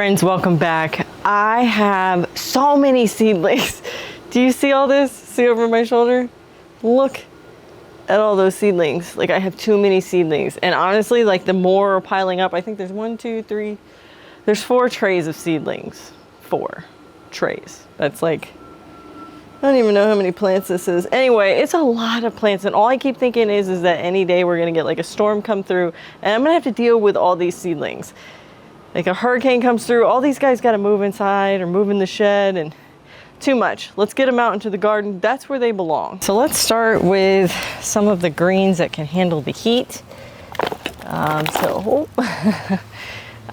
friends, welcome back. I have so many seedlings. Do you see all this? See over my shoulder? Look at all those seedlings. Like, I have too many seedlings. And honestly, like, the more are piling up, I think there's 1, 2, 3, there's 4 trays of seedlings. 4 trays. That's like, I don't even know how many plants this is. Anyway, it's a lot of plants, and all I keep thinking is that any day we're gonna get like a storm come through, and I'm gonna have to deal with all these seedlings. Like a hurricane comes through, all these guys gotta move inside or move in the shed, and too much. Let's get them out into the garden. That's where they belong. So let's start with some of the greens that can handle the heat.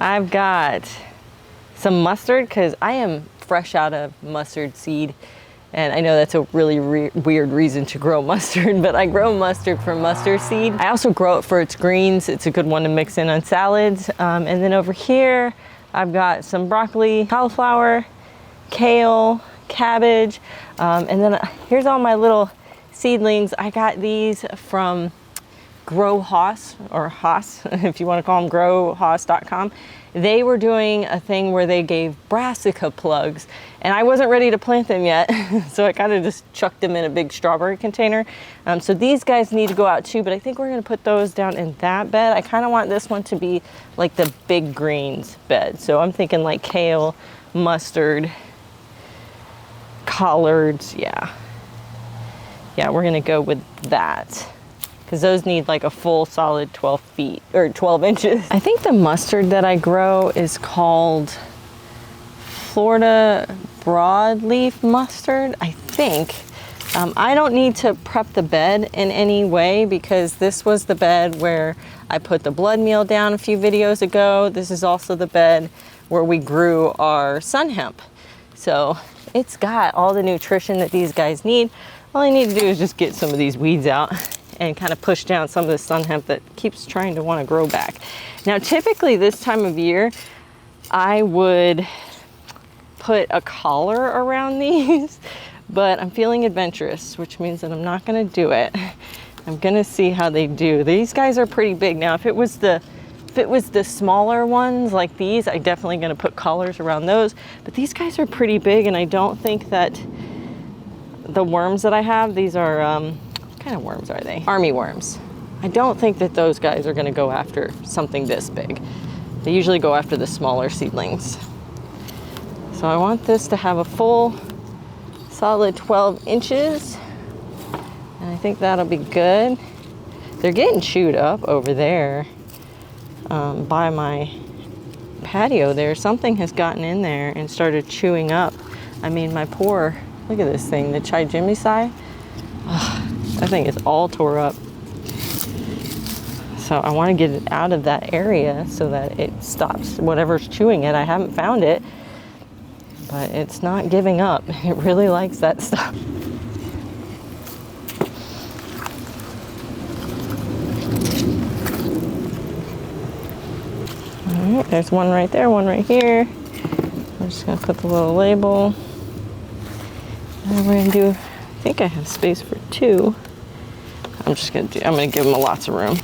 I've got some mustard, because I am fresh out of mustard seed. And I know that's a really weird reason to grow mustard, but I grow mustard for mustard seed. I also grow it for its greens. It's a good one to mix in on salads. And then over here, I've got some broccoli, cauliflower, kale, cabbage. And then here's all my little seedlings. I got these from Grow Haas, or Haas, if you want to call them, growhaas.com. They were doing a thing where they gave brassica plugs, and I wasn't ready to plant them yet, so I kind of just chucked them in a big strawberry container. So these guys need to go out too, but I think we're going to put those down in that bed. I kind of want this one to be like the big greens bed, so I'm thinking like kale, mustard, collards. Yeah, we're going to go with that, because those need like a full solid 12 feet or 12 inches. I think the mustard that I grow is called Florida broadleaf mustard, I think. I don't need to prep the bed in any way, because this was the bed where I put the blood meal down a few videos ago. This is also the bed where we grew our sun hemp. So it's got all the nutrition that these guys need. All I need to do is just get some of these weeds out and kind of push down some of the sun hemp that keeps trying to want to grow back. Now, typically this time of year, I would put a collar around these, but I'm feeling adventurous, which means that I'm not going to do it. I'm going to see how they do. These guys are pretty big. Now, if it was the smaller ones like these, I'm definitely going to put collars around those. But these guys are pretty big, and I don't think that the worms that I have, these are, what kind of worms are they? Army worms. I don't think that those guys are going to go after something this big. They usually go after the smaller seedlings. So I want this to have a full solid 12 inches. And I think that'll be good. They're getting chewed up over there by my patio there. Something has gotten in there and started chewing up. I mean, my poor, look at this thing, the Chai-Jimmy-Sai. That thing is all tore up. So I want to get it out of that area so that it stops whatever's chewing it. I haven't found it, but it's not giving up. It really likes that stuff. All right, there's one right there, one right here. I'm just gonna put the little label. And we're gonna do, I think I have space for 2. I'm gonna give them lots of room.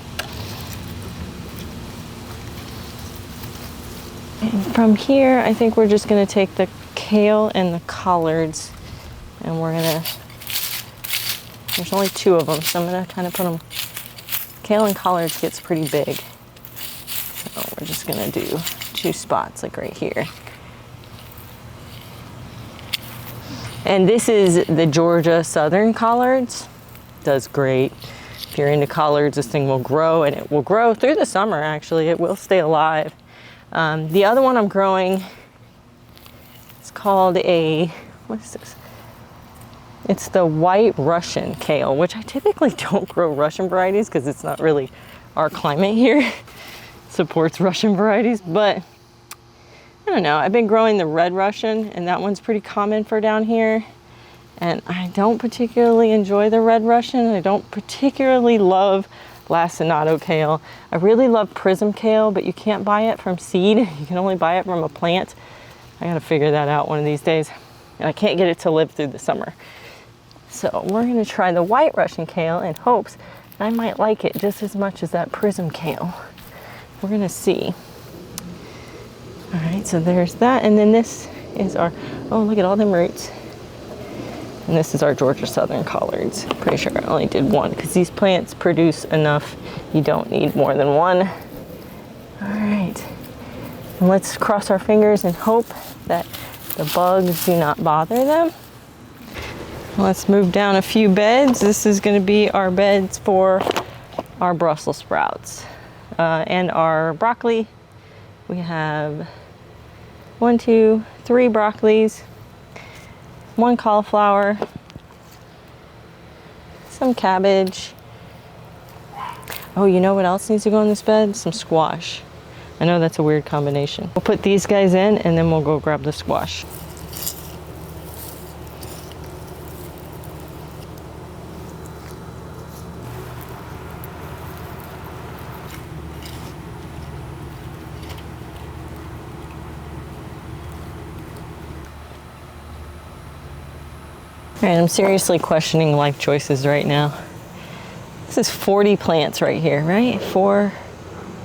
And from here, I think we're just gonna take the kale and the collards, and there's only 2 of them, so I'm gonna kind of put them, kale and collards gets pretty big. So we're just gonna do 2 spots, like right here. And this is the Georgia Southern collards. Does great. If you're into collards, this thing will grow, and it will grow through the summer, actually. It will stay alive. The other one I'm growing, it's called what is this? It's the White Russian kale, which I typically don't grow Russian varieties because it's not really our climate here. Supports Russian varieties, but I don't know. I've been growing the Red Russian, and that one's pretty common for down here. And I don't particularly enjoy the Red Russian. I don't particularly love lacinato kale. I really love prism kale, but you can't buy it from seed. You can only buy it from a plant. I gotta figure that out one of these days. And I can't get it to live through the summer. So we're gonna try the White Russian kale in hopes that I might like it just as much as that prism kale. We're gonna see. All right, so there's that. And then this is our, oh, look at all them roots. And this is our Georgia Southern collards. Pretty sure I only did one because these plants produce enough. You don't need more than one. All right, and let's cross our fingers and hope that the bugs do not bother them. Let's move down a few beds. This is going to be our beds for our Brussels sprouts and our broccoli. We have 1, 2, 3 broccolis, 1 cauliflower, some cabbage. Oh, you know what else needs to go in this bed? Some squash. I know that's a weird combination. We'll put these guys in and then we'll go grab the squash. All right, I'm seriously questioning life choices right now. This is 40 plants right here, right? 4,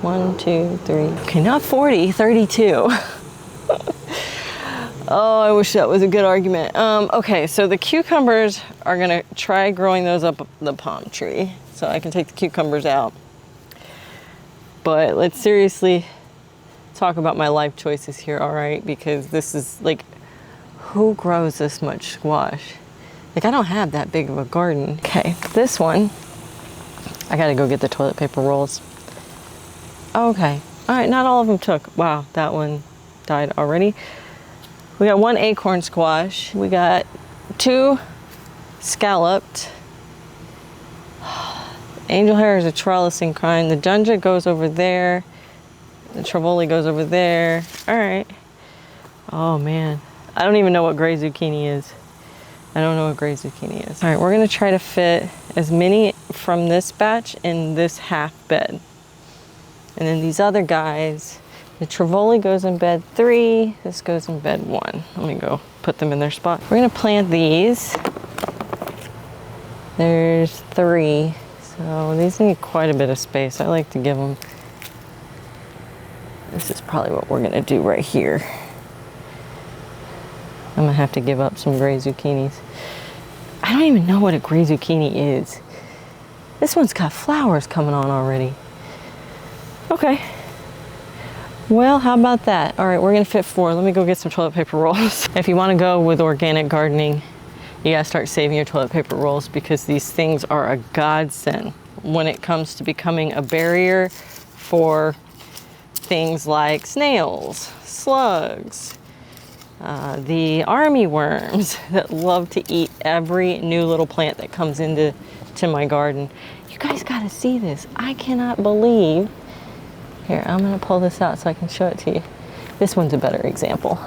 1, 2, 3. Okay, not 40, 32. Oh, I wish that was a good argument. Okay, so the cucumbers are gonna try growing those up the palm tree. So I can take the cucumbers out. But let's seriously talk about my life choices here, all right? Because this is like, who grows this much squash? Like, I don't have that big of a garden. Okay, this one, I gotta go get the toilet paper rolls. Okay, all right, not all of them took. Wow, that one died already. We got 1 acorn squash. We got 2 scalloped. Angel hair is a trellising kind. The Junja goes over there. The Trevoli goes over there. All right. Oh man, I don't even know what gray zucchini is. I don't know what gray zucchini is. All right, we're gonna try to fit as many from this batch in this half bed. And then these other guys, the Trevoli goes in bed 3, this goes in bed 1. Let me go put them in their spot. We're gonna plant these. There's 3, so these need quite a bit of space. I like to give them, this is probably what we're gonna do right here. I'm gonna have to give up some gray zucchinis. I don't even know what a gray zucchini is. This one's got flowers coming on already. Okay. Well, how about that? All right, we're gonna fit 4. Let me go get some toilet paper rolls. If you wanna go with organic gardening, you gotta start saving your toilet paper rolls because these things are a godsend when it comes to becoming a barrier for things like snails, slugs, the army worms that love to eat every new little plant that comes into my garden. You guys gotta see this. I cannot believe. Here, I'm gonna pull this out so I can show it to you. This one's a better example.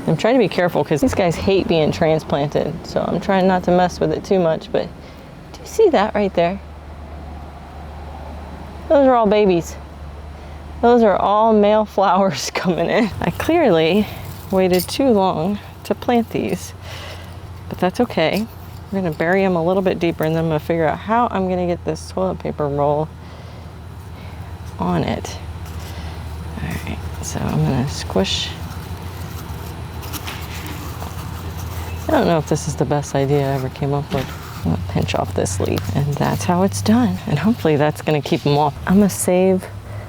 I'm trying to be careful because these guys hate being transplanted, so I'm trying not to mess with it too much, but do you see that right there? Those are all babies. Those are all male flowers coming in. I clearly waited too long to plant these, but that's okay. We're gonna bury them a little bit deeper and then I'm gonna figure out how I'm gonna get this toilet paper roll on it. All right, so I'm gonna squish. I don't know if this is the best idea I ever came up with. I'm gonna pinch off this leaf and that's how it's done. And hopefully that's gonna keep them off. I'm gonna save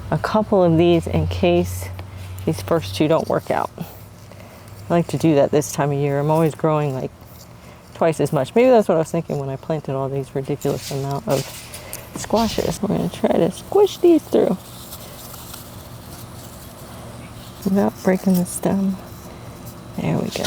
a couple of these in case these first 2 don't work out. I like to do that this time of year. I'm always growing like twice as much. Maybe that's what I was thinking when I planted all these ridiculous amount of squashes. We're gonna try to squish these through without breaking the stem. There we go.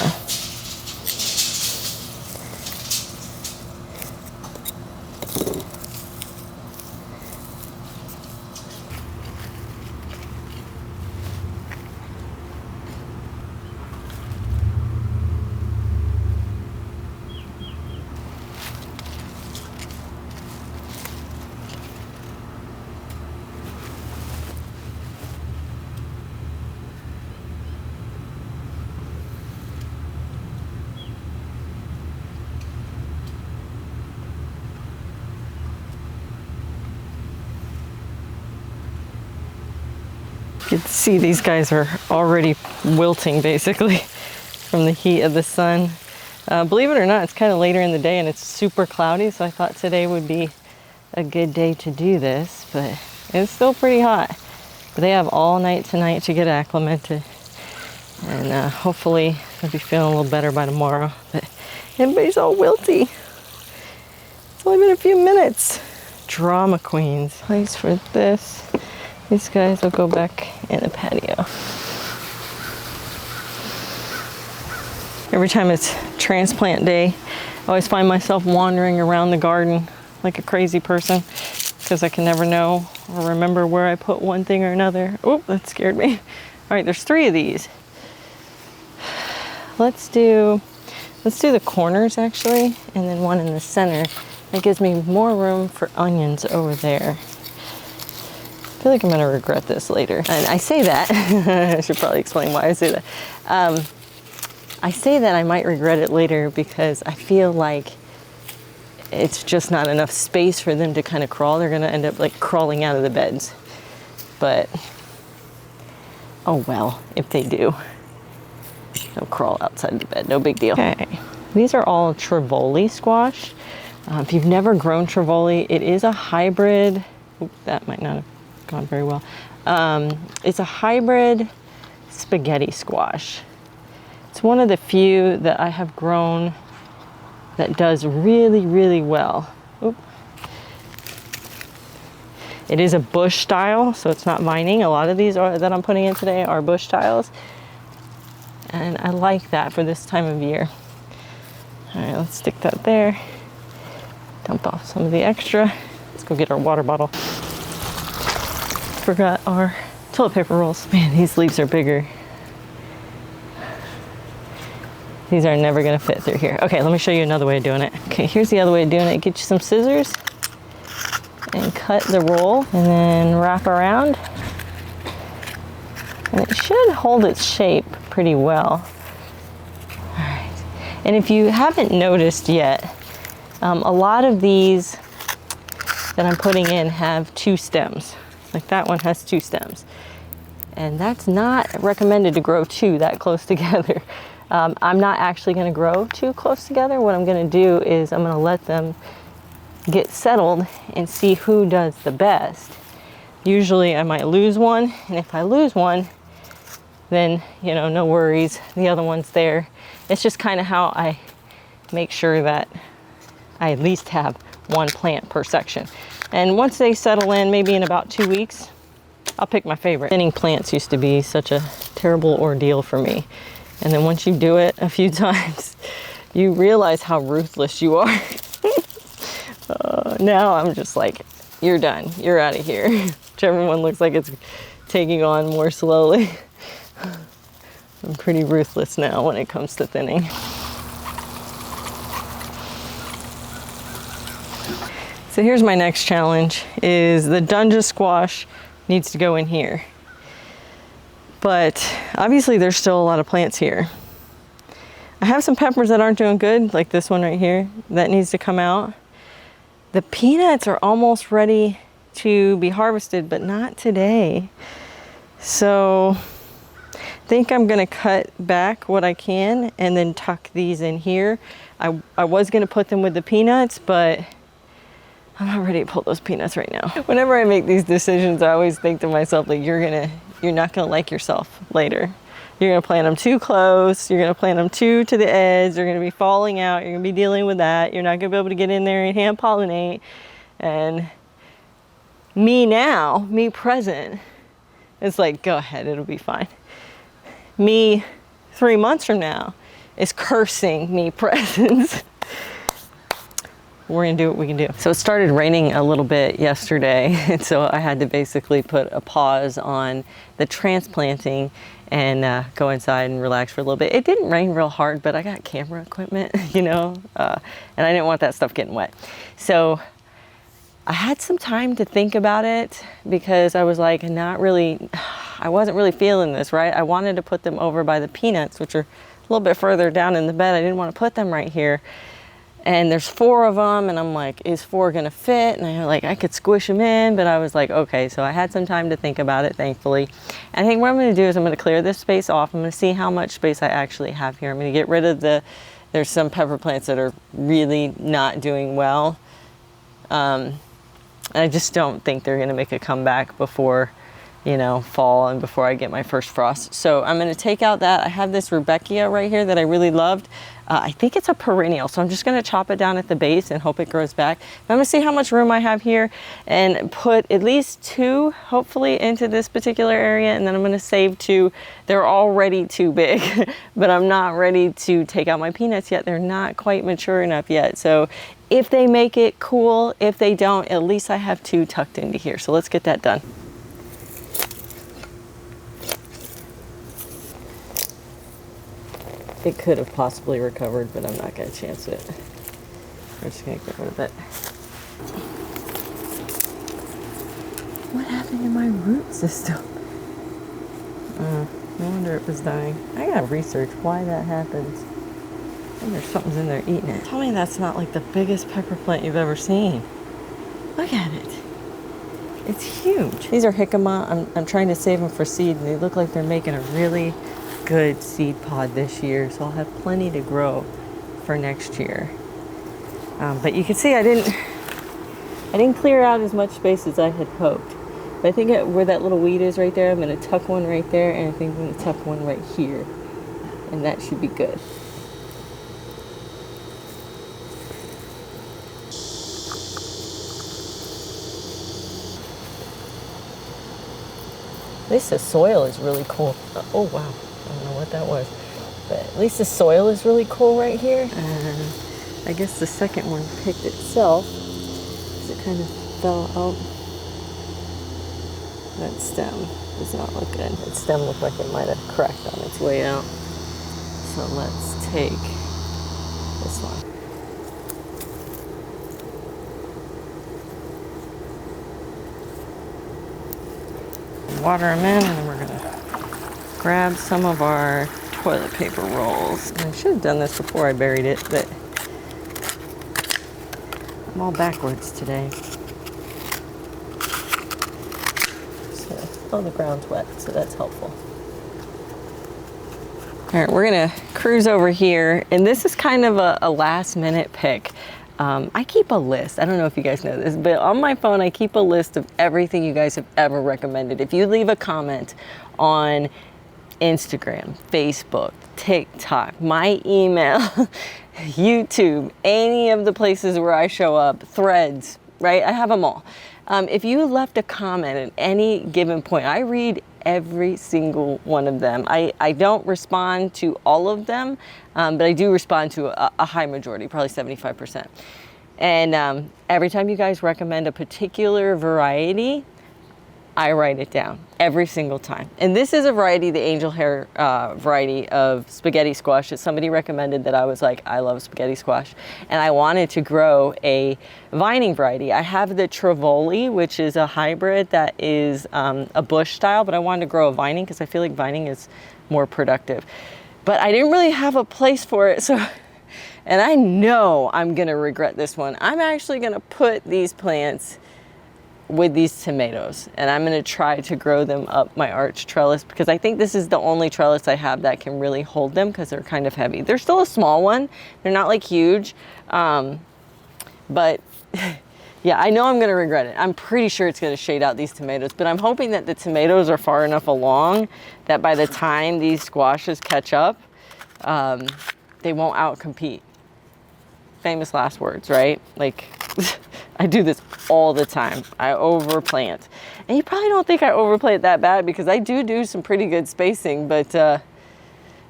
can see these guys are already wilting basically from the heat of the sun. Believe it or not, it's kind of later in the day and it's super cloudy, so I thought today would be a good day to do this, but it's still pretty hot. But they have all night tonight to get acclimated, and hopefully they'll be feeling a little better by tomorrow. But everybody's all wilty. It's only been a few minutes. Drama queens. Place for this. These guys will go back in the patio. Every time it's transplant day, I always find myself wandering around the garden like a crazy person because I can never know or remember where I put one thing or another. Oh, that scared me. All right, there's 3 of these. Let's do the corners actually, and then one in the center. That gives me more room for onions over there. I feel like I'm gonna regret this later. And I say that, I should probably explain why I say that. I say that I might regret it later because I feel like it's just not enough space for them to kind of crawl. They're gonna end up like crawling out of the beds. But, oh well, if they do. They'll crawl outside the bed, no big deal. Okay, these are all Trevoli squash. If you've never grown Trevoli, it is a hybrid. Oop, that might not have gone very well. It's a hybrid spaghetti squash. It's one of the few that I have grown that does really, really well. Oop. It is a bush style, so it's not vining. A lot of these that I'm putting in today are bush styles. And I like that for this time of year. All right, let's stick that there. Dump off some of the extra. Let's go get our water bottle. Forgot our toilet paper rolls. Man, these leaves are bigger. These are never gonna fit through here. Okay, let me show you another way of doing it. Okay, here's the other way of doing it. Get you some scissors and cut the roll and then wrap around. And it should hold its shape pretty well. All right, and if you haven't noticed yet, a lot of these that I'm putting in have 2 stems. Like that one has 2 stems. And that's not recommended to grow 2 that close together. I'm not actually gonna grow 2 close together. What I'm gonna do is I'm gonna let them get settled and see who does the best. Usually I might lose one, and if I lose one, then, you know, no worries, the other one's there. It's just kind of how I make sure that I at least have 1 plant per section. And once they settle in, maybe in about 2 weeks, I'll pick my favorite. Thinning plants used to be such a terrible ordeal for me. And then once you do it a few times, you realize how ruthless you are. Now I'm just like, you're done, you're out of here. Whichever one looks like it's taking on more slowly. I'm pretty ruthless now when it comes to thinning. So here's my next challenge, is the Dunja squash needs to go in here. But obviously there's still a lot of plants here. I have some peppers that aren't doing good, like this one right here, that needs to come out. The peanuts are almost ready to be harvested, but not today. So I think I'm gonna cut back what I can and then tuck these in here. I was gonna put them with the peanuts, but I'm not ready to pull those peanuts right now. Whenever I make these decisions, I always think to myself, like, you're not gonna like yourself later. You're gonna plant them too close, you're gonna plant them too to the edge, they're gonna be falling out, you're gonna be dealing with that, you're not gonna be able to get in there and hand pollinate. And me now, me present, it's like, go ahead, it'll be fine. Me 3 months from now is cursing me present. We're gonna do what we can do. So it started raining a little bit yesterday, and so I had to basically put a pause on the transplanting and go inside and relax for a little bit. It didn't rain real hard, but I got camera equipment, you know, and I didn't want that stuff getting wet. So I had some time to think about it because I was like, I wasn't really feeling this, right? I wanted to put them over by the peanuts, which are a little bit further down in the bed. I didn't want to put them right here. And there's 4 of them, and I'm like, is 4 gonna fit? And I could squish them in, but I was like, okay. So I had some time to think about it, thankfully. And I think what I'm gonna do is I'm gonna clear this space off. I'm gonna see how much space I actually have here. I'm gonna get rid of there's some pepper plants that are really not doing well. I just don't think they're gonna make a comeback before, you know, fall and before I get my first frost. So I'm gonna take out that. I have this Rudbeckia right here that I really loved. I think it's a perennial, so I'm just gonna chop it down at the base and hope it grows back. I'm gonna see how much room I have here and put at least 2, hopefully, into this particular area, and then I'm gonna save 2. They're already too big, but I'm not ready to take out my peanuts yet. They're not quite mature enough yet. So if they make it, cool. If they don't, at least I have 2 tucked into here. So let's get that done. It could have possibly recovered, but I'm not going to chance it. I'm just going to get rid of it. What happened to my root system? No wonder it was dying. I got to research why that happens. I wonder if something's in there eating it. Tell me that's not like the biggest pepper plant you've ever seen. Look at it. It's huge. These are jicama. I'm trying to save them for seed, and they look like they're making a really good seed pod this year, so I'll have plenty to grow for next year. But you can see I didn't clear out as much space as I had hoped. But I think where that little weed is right there, I'm going to tuck one right there, and I think I'm going to tuck one right here, and that should be good. At least the soil is really cool. Oh wow. I don't know what that was, but at least the soil is really cool right here. And I guess the second one picked itself because it kind of fell out. That stem does not look good. That stem looked like it might have cracked on its way out. So let's take this one. Water them in, and then we're gonna grab some of our toilet paper rolls. And I should have done this before I buried it, but I'm all backwards today. So, oh, the ground's wet, so that's helpful. All right, we're gonna cruise over here, and this is kind of a last minute pick. I keep a list. I don't know if you guys know this, but on my phone, I keep a list of everything you guys have ever recommended. If you leave a comment on Instagram, Facebook, TikTok, my email, YouTube, any of the places where I show up, Threads, right? I have them all. If you left a comment at any given point, I read every single one of them. I don't respond to all of them, but I do respond to a high majority, probably 75%. And every time you guys recommend a particular variety, I write it down every single time. And this is a variety, the angel hair variety of spaghetti squash that somebody recommended that I was like, I love spaghetti squash. And I wanted to grow a vining variety. I have the Trevoli, which is a hybrid that is a bush style, but I wanted to grow a vining because I feel like vining is more productive. But I didn't really have a place for it, so, and I know I'm gonna regret this one. I'm actually gonna put these plants with these tomatoes, and I'm gonna try to grow them up my arch trellis because I think this is the only trellis I have that can really hold them because they're kind of heavy. They're still a small one. They're not like huge, but yeah, I know I'm gonna regret it. I'm pretty sure it's gonna shade out these tomatoes, but I'm hoping that the tomatoes are far enough along that by the time these squashes catch up, they won't outcompete. Famous last words, right? Like, I do this all the time. I overplant. And you probably don't think I overplant that bad because I do some pretty good spacing, but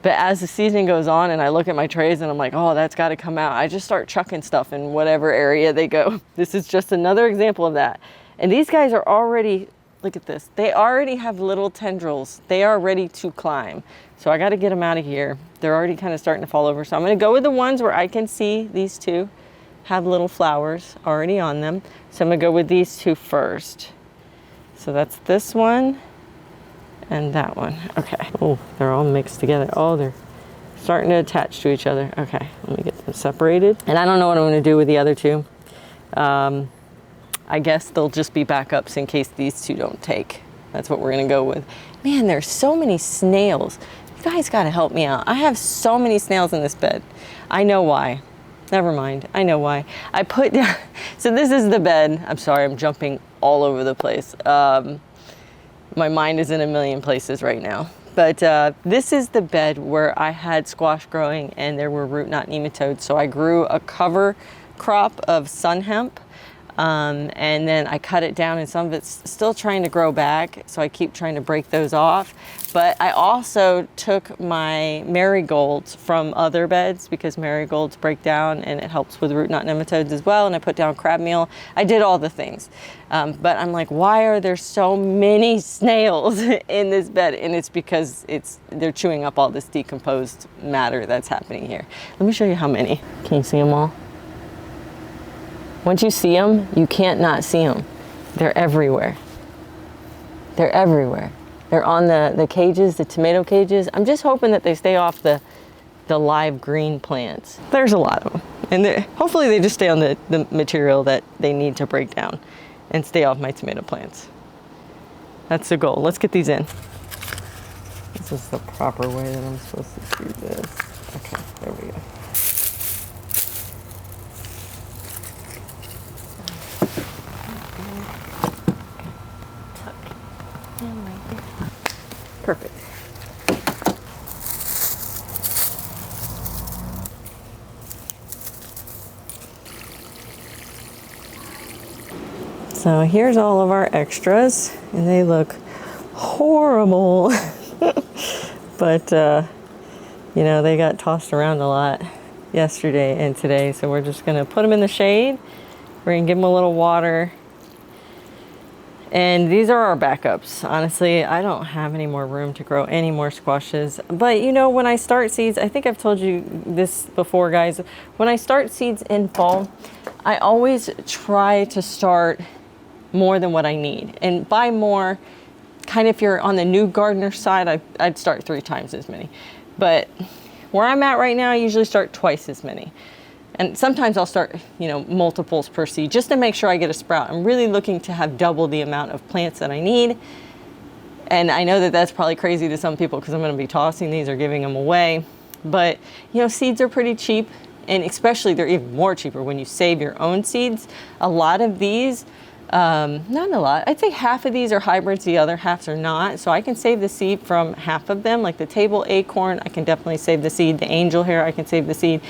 as the season goes on and I look at my trays and I'm like, oh, that's got to come out, I just start chucking stuff in whatever area they go. This is just another example of that. And these guys are already, look at this, they already have little tendrils. They are ready to climb. So I got to get them out of here. They're already kind of starting to fall over. So I'm going to go with the ones where I can see these two have little flowers already on them. So I'm gonna go with these two first. So that's this one and that one. Okay. Oh, they're all mixed together. Oh, they're starting to attach to each other. Okay, let me get them separated. And I don't know what I'm gonna do with the other two. I guess they'll just be backups in case these two don't take. That's what we're gonna go with. Man, there's so many snails. You guys gotta help me out. I have so many snails in this bed. I know why. Never mind, I know why. I put down, so this is the bed. I'm sorry, I'm jumping all over the place. My mind is in a million places right now. But this is the bed where I had squash growing and there were root knot nematodes. So I grew a cover crop of sun hemp. And then I cut it down and some of it's still trying to grow back. So I keep trying to break those off. But I also took my marigolds from other beds because marigolds break down and it helps with root knot nematodes as well. And I put down crab meal. I did all the things. But I'm like, why are there so many snails in this bed? And it's because they're chewing up all this decomposed matter that's happening here. Let me show you how many. Can you see them all? Once you see them, you can't not see them. They're everywhere. They're everywhere. They're on the cages, the tomato cages. I'm just hoping that they stay off the live green plants. There's a lot of them. And hopefully they just stay on the material that they need to break down and stay off my tomato plants. That's the goal. Let's get these in. This is the proper way that I'm supposed to do this. Okay, there we go. Perfect. So here's all of our extras, and they look horrible. But, you know, they got tossed around a lot yesterday and today, so we're just gonna put them in the shade. We're gonna give them a little water. And these are our backups. Honestly, I don't have any more room to grow any more squashes. But you know, when I start seeds, I think I've told you this before, guys. When I start seeds in fall, I always try to start more than what I need. And by more, kind of if you're on the new gardener side, I'd start 3 times as many. But where I'm at right now, I usually start twice as many. And sometimes I'll start, you know, multiples per seed just to make sure I get a sprout. I'm really looking to have double the amount of plants that I need. And I know that that's probably crazy to some people because I'm going to be tossing these or giving them away. But, you know, seeds are pretty cheap. And especially they're even more cheaper when you save your own seeds. A lot of these, not a lot, I'd say half of these are hybrids, the other halves are not. So I can save the seed from half of them, like the table acorn, I can definitely save the seed. The angel hair, I can save the seed.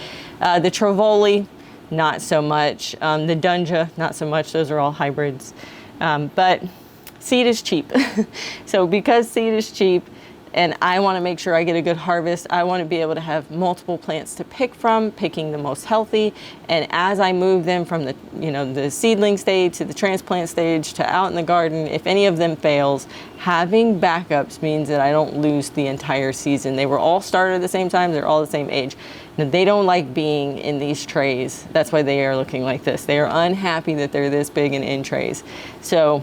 The Trevoli, not so much. The Dunja, not so much. Those are all hybrids. But seed is cheap. So because seed is cheap, and I want to make sure I get a good harvest, I want to be able to have multiple plants to pick from, picking the most healthy. And as I move them from the, you know, the seedling stage to the transplant stage to out in the garden, if any of them fails, having backups means that I don't lose the entire season. They were all started at the same time. They're all the same age. Now, they don't like being in these trays. That's why they are looking like this. They are unhappy that they're this big and in trays. So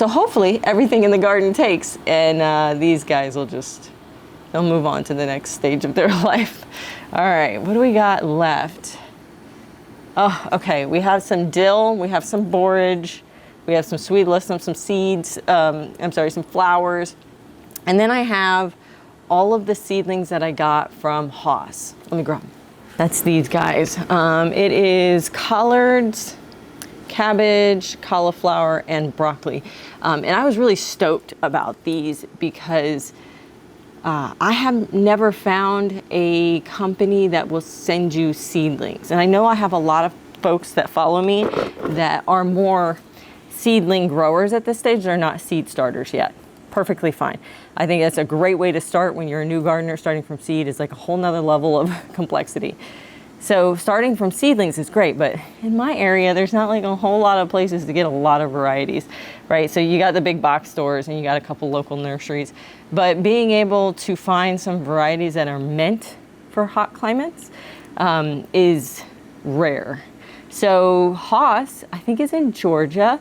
hopefully everything in the garden takes, and these guys will they'll move on to the next stage of their life. All right, what do we got left? Oh, okay, we have some dill, we have some borage, we have some sweet listen, some seeds, some flowers. And then I have all of the seedlings that I got from Haas. Let me grab them. That's these guys. It is collards, cabbage, cauliflower, and broccoli. And I was really stoked about these because I have never found a company that will send you seedlings. And I know I have a lot of folks that follow me that are more seedling growers at this stage. They're not seed starters yet. Perfectly fine. I think that's a great way to start when you're a new gardener. Starting from seed is like a whole nother level of complexity. So starting from seedlings is great, but in my area, there's not like a whole lot of places to get a lot of varieties, right? So you got the big box stores and you got a couple local nurseries, but being able to find some varieties that are meant for hot climates is rare. So Haas, I think, is in Georgia,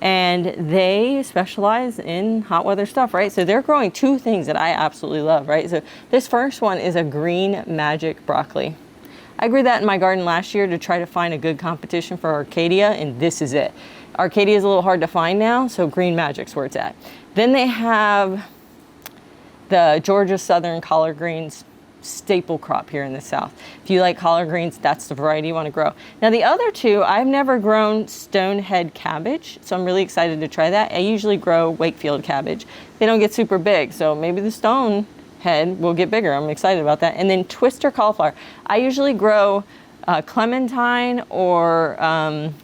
and they specialize in hot weather stuff, right? So they're growing two things that I absolutely love, right? So this first one is a green magic broccoli. I grew that in my garden last year to try to find a good competition for Arcadia, and this is it. Arcadia is a little hard to find now, so green magic's where it's at. Then they have the Georgia Southern collard greens, staple crop here in the South. If you like collard greens, that's the variety you want to grow. Now the other two, I've never grown stonehead cabbage, so I'm really excited to try that. I usually grow Wakefield cabbage. They don't get super big, so maybe the stonehead will get bigger. I'm excited about that. And then twister cauliflower. I usually grow clementine or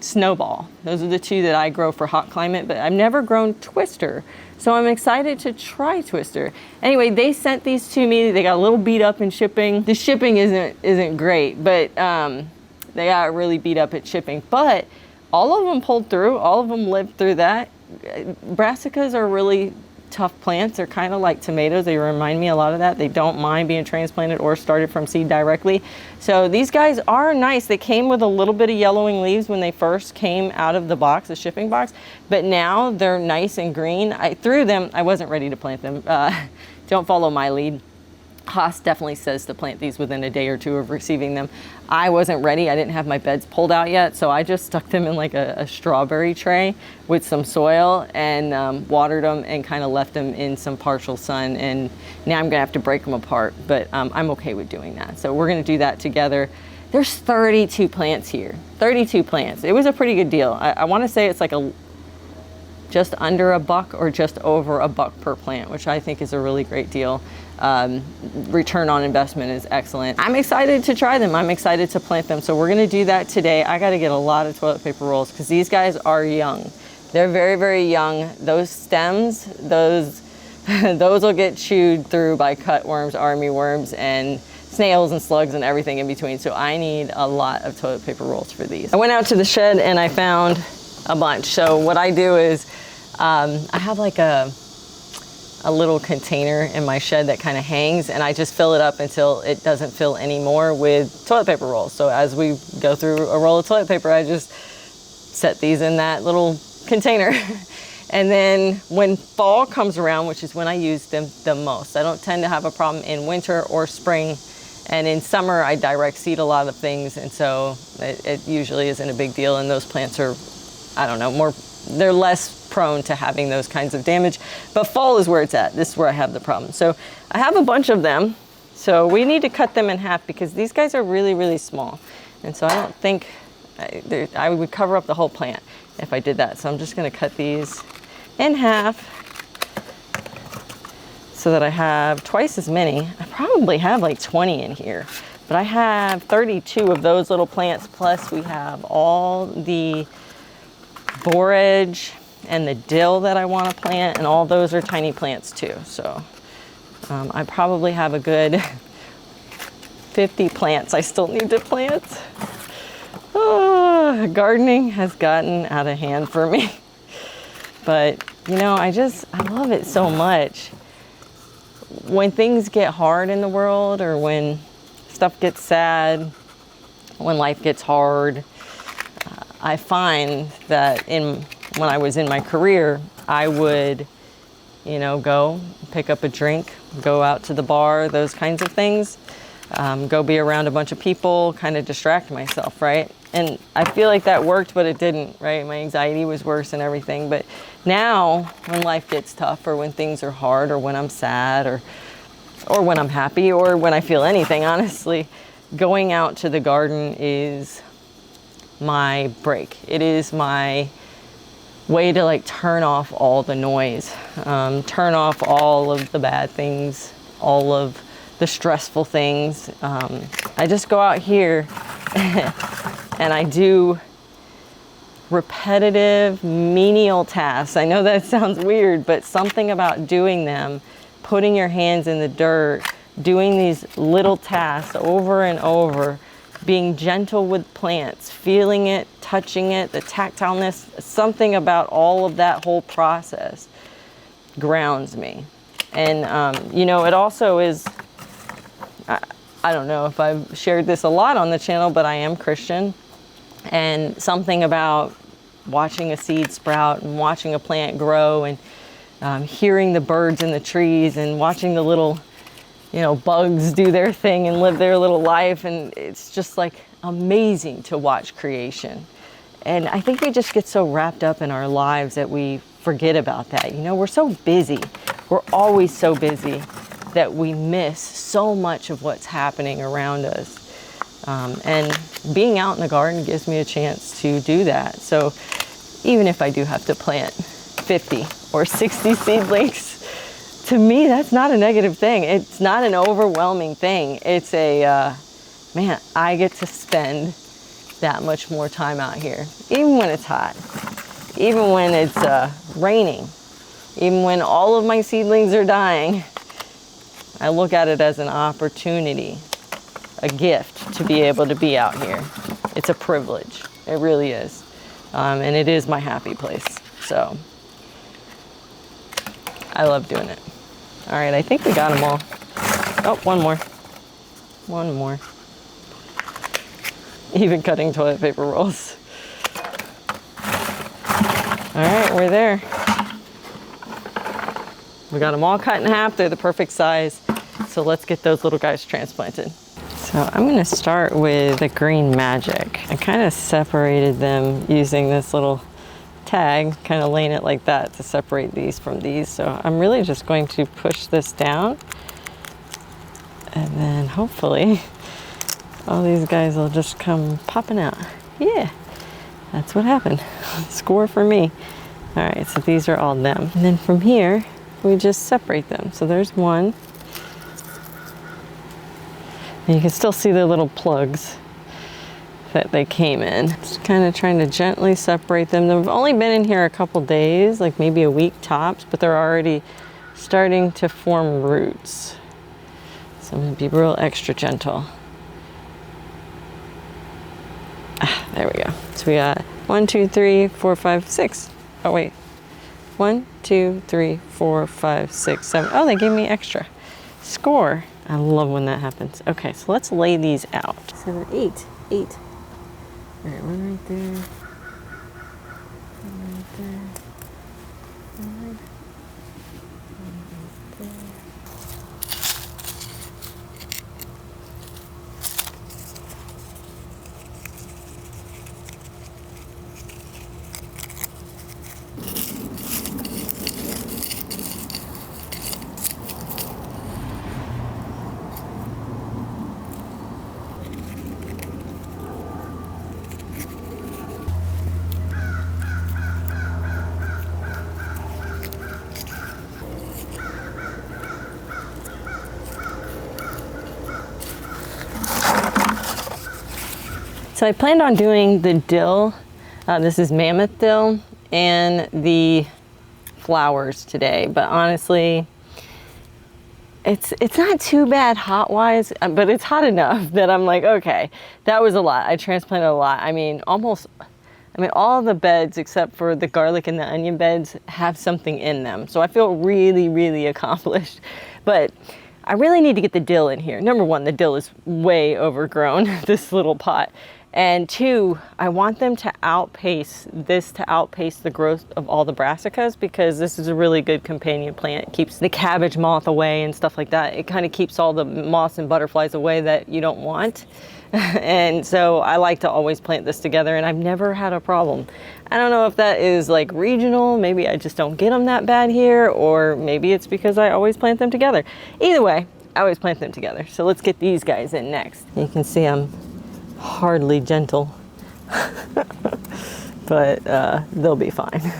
snowball. Those are the two that I grow for hot climate, but I've never grown twister. So I'm excited to try twister. Anyway, they sent these to me. They got a little beat up in shipping. The shipping isn't great, but they got really beat up at shipping. But all of them pulled through. All of them lived through that. Brassicas are really tough plants. They're kind of like tomatoes. They remind me a lot of that. They don't mind being transplanted or started from seed directly. So these guys are nice. They came with a little bit of yellowing leaves when they first came out of the box, the shipping box, but now they're nice and green. I threw them. I wasn't ready to plant them. Don't follow my lead. Haas definitely says to plant these within a day or two of receiving them. I wasn't ready. I didn't have my beds pulled out yet, so I just stuck them in like a strawberry tray with some soil and watered them and kind of left them in some partial sun. And now I'm gonna have to break them apart, but I'm okay with doing that. So we're gonna do that together. There's 32 plants here, 32 plants. It was a pretty good deal. I wanna say it's like just under $1 or just over $1 per plant, which I think is a really great deal. Return on investment is excellent. I'm excited to try them. I'm excited to plant them. So we're gonna do that today. I gotta get a lot of toilet paper rolls because these guys are young. They're very, very young. Those stems, those will get chewed through by cutworms, armyworms, and snails and slugs and everything in between. So I need a lot of toilet paper rolls for these. I went out to the shed and I found a bunch. So what I do is I have like a little container in my shed that kind of hangs, and I just fill it up until it doesn't fill anymore with toilet paper rolls. So as we go through a roll of toilet paper, I just set these in that little container. And then when fall comes around, which is when I use them the most, I don't tend to have a problem in winter or spring. And in summer, I direct seed a lot of things, and so it usually isn't a big deal. And those plants are, I don't know, they're less prone to having those kinds of damage. But fall is where it's at. This is where I have the problem. So I have a bunch of them. So we need to cut them in half because these guys are really, really small. And so I don't think I would cover up the whole plant if I did that. So I'm just going to cut these in half so that I have twice as many. I probably have like 20 in here, but I have 32 of those little plants. Plus we have all the borage and the dill that I want to plant, and all those are tiny plants too. So I probably have a good 50 plants I still need to plant. Oh, gardening has gotten out of hand for me. But you know, I love it so much. When things get hard in the world, or when stuff gets sad, when life gets hard, I find that when I was in my career, I would, you know, go pick up a drink, go out to the bar, those kinds of things, go be around a bunch of people, kind of distract myself, right? And I feel like that worked, but it didn't, right? My anxiety was worse and everything. But now, when life gets tough, or when things are hard, or when I'm sad, or when I'm happy, or when I feel anything, honestly, going out to the garden is my break. It is my way to like turn off all the noise, turn off all of the bad things, all of the stressful things. I just go out here and I do repetitive menial tasks. I know that sounds weird, but something about doing them, putting your hands in the dirt, doing these little tasks over and over, being gentle with plants, feeling it, touching it, the tactileness, something about all of that whole process grounds me. And, you know, it also is, I don't know if I've shared this a lot on the channel, but I am Christian. And something about watching a seed sprout and watching a plant grow, and hearing the birds in the trees and watching the little, bugs do their thing and live their little life. And it's just like amazing to watch creation. And I think we just get so wrapped up in our lives that we forget about that. We're so busy. We're always so busy that we miss so much of what's happening around us. And being out in the garden gives me a chance to do that. So even if I do have to plant 50 or 60 seedlings, to me, that's not a negative thing. It's not an overwhelming thing. It's man, I get to spend that much more time out here, even when it's hot, even when it's raining, even when all of my seedlings are dying. I look at it as an opportunity, a gift to be able to be out here. It's a privilege. It really is. And it is my happy place. So I love doing it. All right, I think we got them all. Oh, one more. One more. Even cutting toilet paper rolls. All right, we're there. We got them all cut in half. They're the perfect size. So let's get those little guys transplanted. So I'm gonna start with the Green Magic. I kind of separated them using this little tag, kind of laying it like that to separate these from these. So I'm really just going to push this down, and then hopefully all these guys will just come popping out. Yeah, that's what happened. Score for me. All right, so these are all them. And then from here, we just separate them. So there's one. And you can still see the little plugs that they came in. Just kind of trying to gently separate them. They've only been in here a couple days, like maybe a week tops, but they're already starting to form roots. So I'm gonna be real extra gentle. There we go. So we got 1, 2, 3, 4, 5, 6. Oh wait. 1, 2, 3, 4, 5, 6, 7. Oh, they gave me extra. Score. I love when that happens. Okay, so let's lay these out. 7, 8. 8. All right, one right there. One right there. One right there. So I planned on doing the dill, this is mammoth dill, and the flowers today, but honestly, it's not too bad hot-wise, but it's hot enough that I'm like, okay, that was a lot. I transplanted a lot. I mean, all the beds except for the garlic and the onion beds have something in them. So I feel really, really accomplished. But I really need to get the dill in here. Number one, the dill is way overgrown, this little pot. And two, I want them to outpace the growth of all the brassicas, because this is a really good companion plant. It keeps the cabbage moth away and stuff like that. It kind of keeps all the moths and butterflies away that you don't want. And so I like to always plant this together, and I've never had a problem. I don't know if that is like regional, maybe I just don't get them that bad here, or maybe it's because I always plant them together. Either way, I always plant them together. So let's get these guys in next. You can see I'm hardly gentle, but they'll be fine.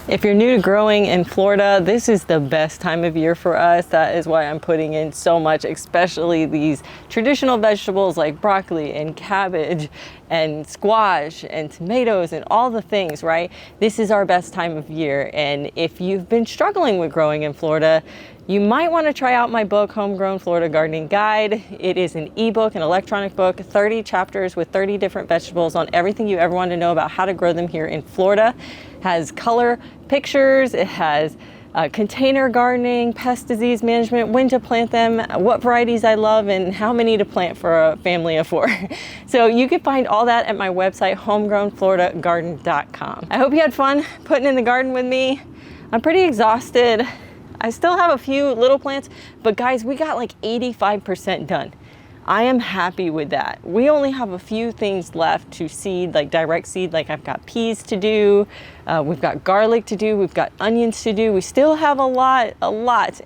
If you're new to growing in Florida, this is the best time of year for us. That is why I'm putting in so much, especially these traditional vegetables like broccoli and cabbage and squash and tomatoes and all the things, right? This is our best time of year. And if you've been struggling with growing in Florida, You might want to try out my book, Homegrown Florida Gardening Guide. It is an ebook, an electronic book, 30 chapters with 30 different vegetables on everything you ever want to know about how to grow them here in Florida. It has color pictures, it has container gardening, pest disease management, when to plant them, what varieties I love, and how many to plant for a family of 4. So you can find all that at my website, homegrownfloridagarden.com. I hope you had fun putting in the garden with me. I'm pretty exhausted. I still have a few little plants, but guys, we got like 85% done. I am happy with that. We only have a few things left to seed, like direct seed, like I've got peas to do, we've got garlic to do, we've got onions to do. We still have a lot,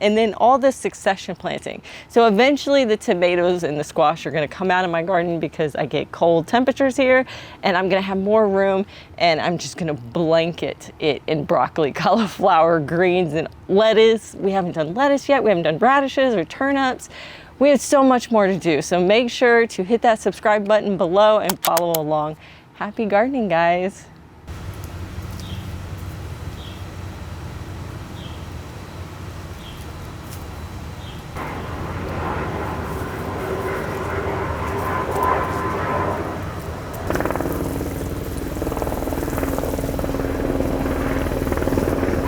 and then all this succession planting. So eventually the tomatoes and the squash are gonna come out of my garden because I get cold temperatures here, and I'm gonna have more room, and I'm just gonna blanket it in broccoli, cauliflower, greens, and lettuce. We haven't done lettuce yet, we haven't done radishes or turnips. We have so much more to do, so make sure to hit that subscribe button below and follow along. Happy gardening, guys.